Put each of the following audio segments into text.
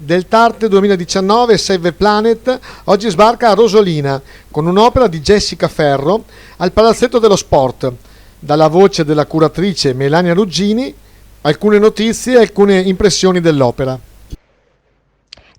Del Tarte 2019 Save the Planet oggi sbarca a Rosolina con un'opera di Jessica Ferro al Palazzetto dello Sport. Dalla voce della curatrice Melania Ruggini, alcune notizie e alcune impressioni dell'opera.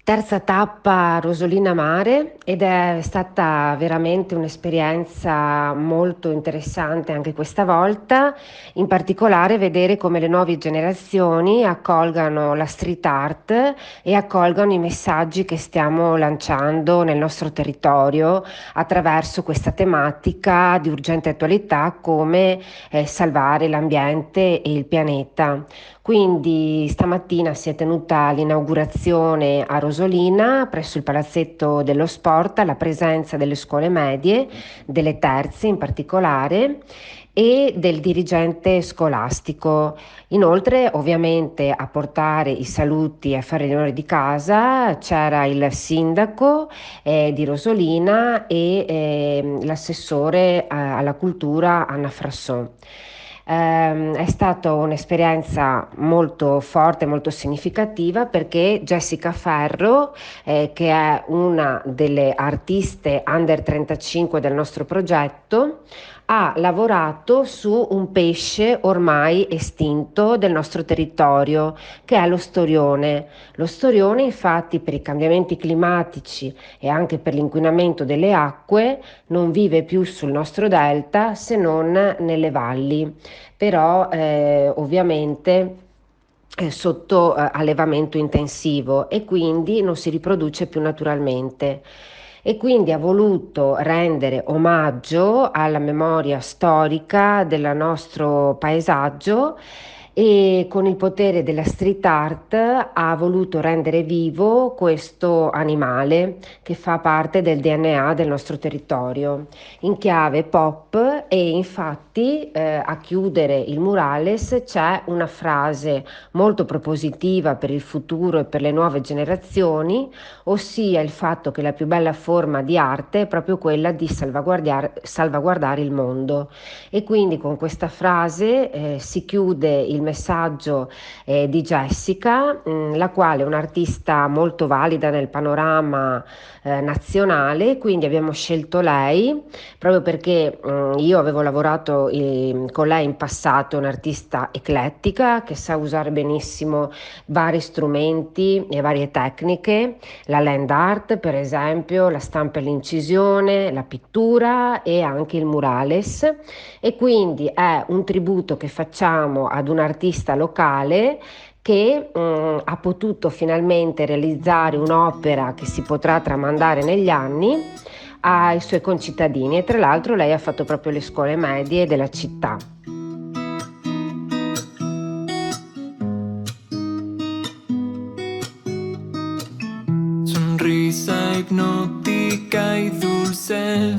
Terza tappa Rosolina Mare ed è stata veramente un'esperienza molto interessante anche questa volta, in particolare vedere come le nuove generazioni accolgano la street art e accolgano i messaggi che stiamo lanciando nel nostro territorio attraverso questa tematica di urgente attualità come salvare l'ambiente e il pianeta. Quindi stamattina si è tenuta l'inaugurazione a Rosolina, presso il Palazzetto dello Sport, alla presenza delle scuole medie, delle terze in particolare, e del dirigente scolastico. Inoltre, ovviamente, a portare i saluti e a fare gli onori di casa c'era il sindaco di Rosolina e l'assessore alla cultura Anna Frasson. È stata un'esperienza molto forte, molto significativa perché Jessica Ferro, che è una delle artiste under 35 del nostro progetto, ha lavorato su un pesce ormai estinto del nostro territorio, che è lo storione. Lo storione, infatti, per i cambiamenti climatici e anche per l'inquinamento delle acque, non vive più sul nostro delta se non nelle valli, però ovviamente sotto allevamento intensivo e quindi non si riproduce più naturalmente. E quindi ha voluto rendere omaggio alla memoria storica del nostro paesaggio e con il potere della street art ha voluto rendere vivo questo animale che fa parte del DNA del nostro territorio in chiave pop. E infatti a chiudere il murales c'è una frase molto propositiva per il futuro e per le nuove generazioni, ossia il fatto che la più bella forma di arte è proprio quella di salvaguardare il mondo. E quindi con questa frase si chiude il messaggio di Jessica, la quale è un'artista molto valida nel panorama nazionale, quindi abbiamo scelto lei proprio perché io avevo lavorato con lei in passato, è un'artista eclettica che sa usare benissimo vari strumenti e varie tecniche, la land art per esempio, la stampa e l'incisione, la pittura e anche il murales, e quindi è un tributo che facciamo ad un artista locale che ha potuto finalmente realizzare un'opera che si potrà tramandare negli anni ai suoi concittadini, e tra l'altro lei ha fatto proprio le scuole medie della città. Sonrisa hipnótica y dulce